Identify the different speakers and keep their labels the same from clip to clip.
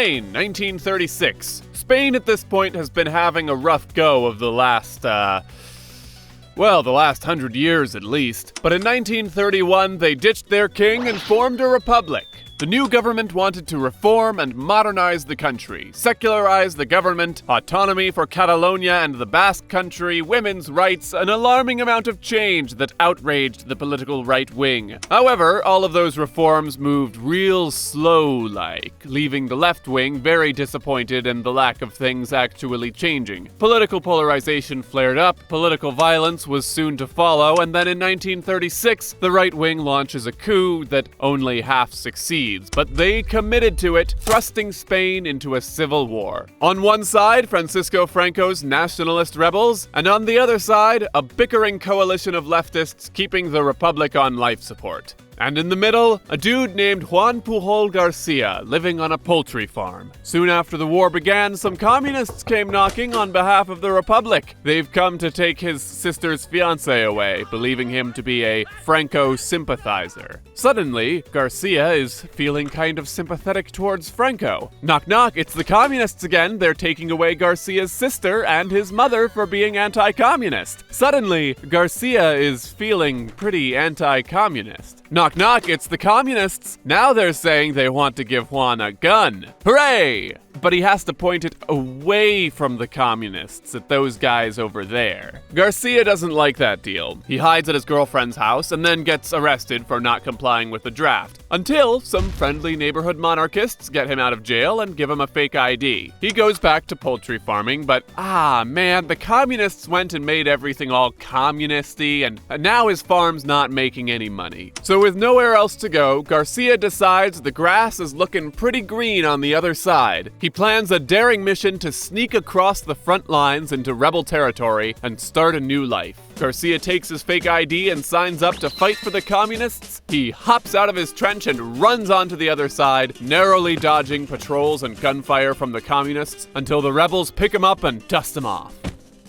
Speaker 1: Spain, 1936. Spain at this point has been having a rough go of the last 100 years at least. But in 1931, they ditched their king and formed a republic. The new government wanted to reform and modernize the country, secularize the government, autonomy for Catalonia and the Basque Country, women's rights, an alarming amount of change that outraged the political right wing. However, all of those reforms moved real slow-like, leaving the left wing very disappointed in the lack of things actually changing. Political polarization flared up, political violence was soon to follow, and then in 1936, the right wing launches a coup that only half succeeds. But they committed to it, thrusting Spain into a civil war. On one side, Francisco Franco's nationalist rebels, and on the other side, a bickering coalition of leftists keeping the republic on life support. And in the middle, a dude named Juan Pujol García, living on a poultry farm. Soon after the war began, some communists came knocking on behalf of the Republic. They've come to take his sister's fiancé away, believing him to be a Franco sympathizer. Suddenly, Garcia is feeling kind of sympathetic towards Franco. Knock knock, it's the communists again. They're taking away Garcia's sister and his mother for being anti-communist. Suddenly, Garcia is feeling pretty anti-communist. Knock knock, it's the communists. Now they're saying they want to give Juan a gun. Hooray! But he has to point it away from the communists, at those guys over there. Garcia doesn't like that deal. He hides at his girlfriend's house and then gets arrested for not complying with the draft, until some friendly neighborhood monarchists get him out of jail and give him a fake ID. He goes back to poultry farming, but man, the communists went and made everything all communisty, and now his farm's not making any money. So with nowhere else to go, Garcia decides the grass is looking pretty green on the other side. He plans a daring mission to sneak across the front lines into rebel territory and start a new life. Garcia takes his fake ID and signs up to fight for the communists. He hops out of his trench and runs onto the other side, narrowly dodging patrols and gunfire from the communists until the rebels pick him up and dust him off.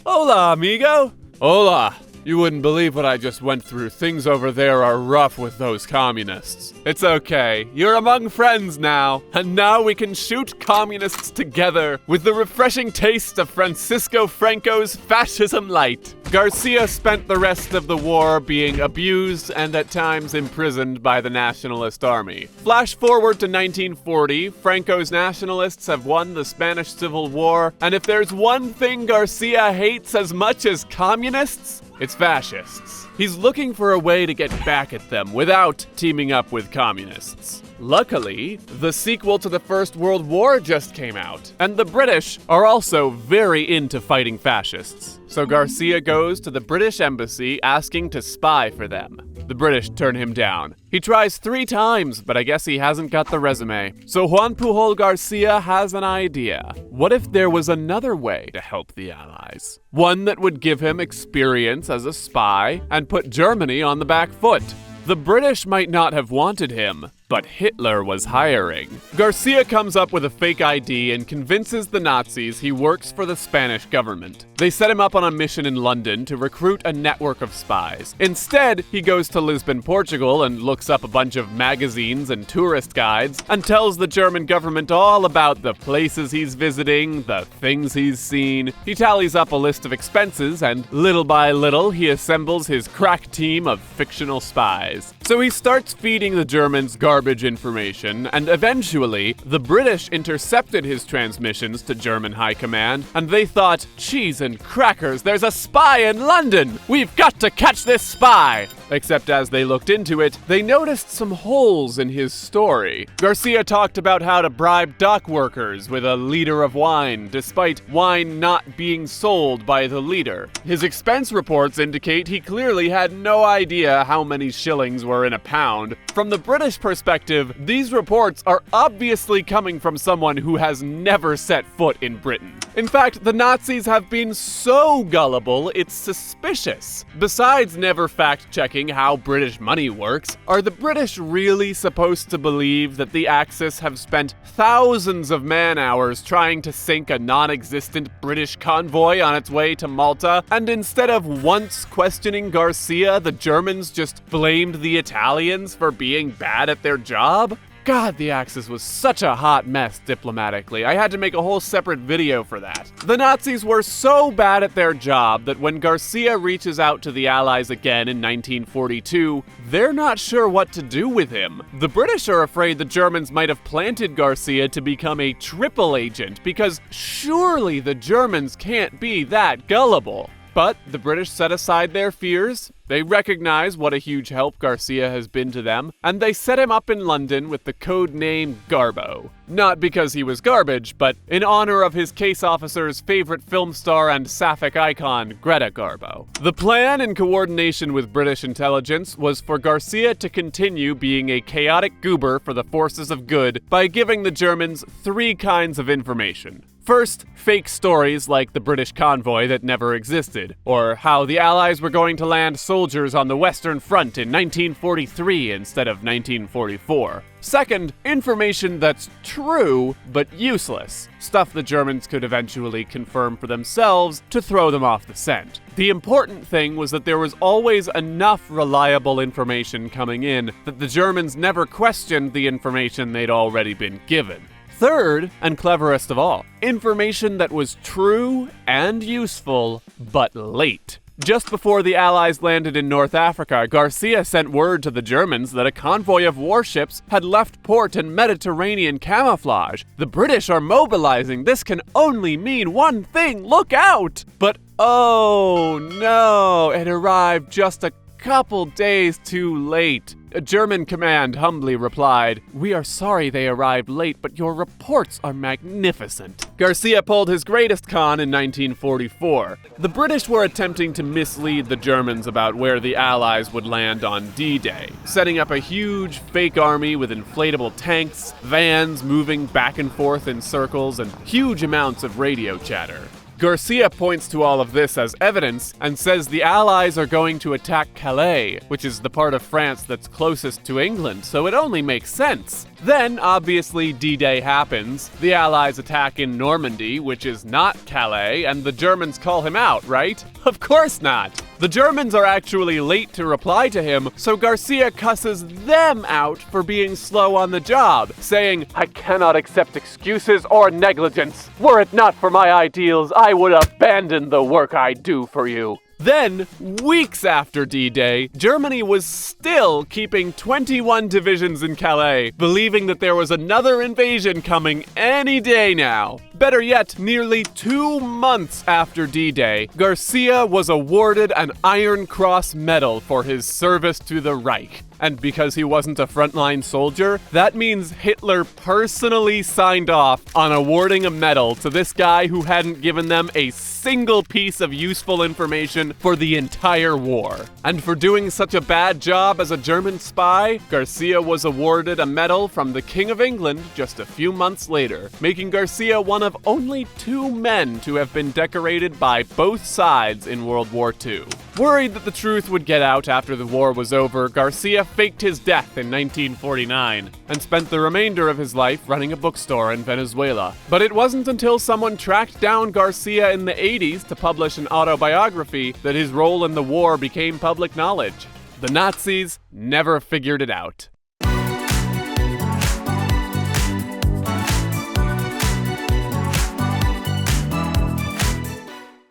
Speaker 1: Hola, amigo. Hola. You wouldn't believe what I just went through. Things over there are rough with those communists. It's okay. You're among friends now. And now we can shoot communists together with the refreshing taste of Francisco Franco's fascism light. Garcia spent the rest of the war being abused and at times imprisoned by the Nationalist Army. Flash forward to 1940, Franco's nationalists have won the Spanish Civil War, and if there's one thing Garcia hates as much as communists, it's fascists. He's looking for a way to get back at them without teaming up with communists. Luckily, the sequel to the First World War just came out, and the British are also very into fighting fascists. So Garcia goes to the British embassy asking to spy for them. The British turn him down. He tries 3 times, but I guess he hasn't got the resume. So Juan Pujol García has an idea. What if there was another way to help the Allies? One that would give him experience as a spy and put Germany on the back foot. The British might not have wanted him, but Hitler was hiring. Garcia comes up with a fake ID and convinces the Nazis he works for the Spanish government. They set him up on a mission in London to recruit a network of spies. Instead, he goes to Lisbon, Portugal and looks up a bunch of magazines and tourist guides and tells the German government all about the places he's visiting, the things he's seen. He tallies up a list of expenses and little by little he assembles his crack team of fictional spies. So he starts feeding the Germans garbage information, and eventually, the British intercepted his transmissions to German high command, and they thought, cheese and crackers, there's a spy in London! We've got to catch this spy! Except as they looked into it, they noticed some holes in his story. Garcia talked about how to bribe dock workers with a liter of wine, despite wine not being sold by the leader. His expense reports indicate he clearly had no idea how many shillings were in a pound. From the British perspective, these reports are obviously coming from someone who has never set foot in Britain. In fact, the Nazis have been so gullible, it's suspicious. Besides never fact-checking how British money works, are the British really supposed to believe that the Axis have spent thousands of man-hours trying to sink a non-existent British convoy on its way to Malta, and instead of once questioning Garcia, the Germans just blamed the Italians for being bad at their job? God, the Axis was such a hot mess diplomatically. I had to make a whole separate video for that. The Nazis were so bad at their job that when Garcia reaches out to the Allies again in 1942, they're not sure what to do with him. The British are afraid the Germans might have planted Garcia to become a triple agent, because surely the Germans can't be that gullible. But the British set aside their fears, they recognize what a huge help Garcia has been to them, and they set him up in London with the code name Garbo. Not because he was garbage, but in honor of his case officer's favorite film star and sapphic icon, Greta Garbo. The plan, in coordination with British intelligence, was for Garcia to continue being a chaotic goober for the forces of good by giving the Germans 3 kinds of information. First, fake stories like the British convoy that never existed, or how the Allies were going to land soldiers on the Western Front in 1943 instead of 1944. Second, information that's true, but useless. Stuff the Germans could eventually confirm for themselves to throw them off the scent. The important thing was that there was always enough reliable information coming in that the Germans never questioned the information they'd already been given. Third, and cleverest of all, information that was true and useful, but late. Just before the Allies landed in North Africa, Garcia sent word to the Germans that a convoy of warships had left port in Mediterranean camouflage. The British are mobilizing. This can only mean one thing. Look out! But oh no, it arrived just a couple days too late. A German command humbly replied, "We are sorry they arrived late, but your reports are magnificent." Garcia pulled his greatest con in 1944. The British were attempting to mislead the Germans about where the Allies would land on D-Day, setting up a huge fake army with inflatable tanks, vans moving back and forth in circles, and huge amounts of radio chatter. Garcia points to all of this as evidence and says the Allies are going to attack Calais, which is the part of France that's closest to England, so it only makes sense. Then, obviously, D-Day happens. The Allies attack in Normandy, which is not Calais, and the Germans call him out, right? Of course not! The Germans are actually late to reply to him, so Garcia cusses them out for being slow on the job, saying, "I cannot accept excuses or negligence. Were it not for my ideals, I would abandon the work I do for you." Then, weeks after D-Day, Germany was still keeping 21 divisions in Calais, believing that there was another invasion coming any day now. Better yet, nearly 2 months after D-Day, Garcia was awarded an Iron Cross medal for his service to the Reich. And because he wasn't a frontline soldier, that means Hitler personally signed off on awarding a medal to this guy who hadn't given them a single piece of useful information for the entire war. And for doing such a bad job as a German spy, Garcia was awarded a medal from the King of England just a few months later, making Garcia one of only 2 men to have been decorated by both sides in World War II. Worried that the truth would get out after the war was over, Garcia faked his death in 1949 and spent the remainder of his life running a bookstore in Venezuela. But it wasn't until someone tracked down Garcia in the 80s to publish an autobiography that his role in the war became public knowledge. The Nazis never figured it out.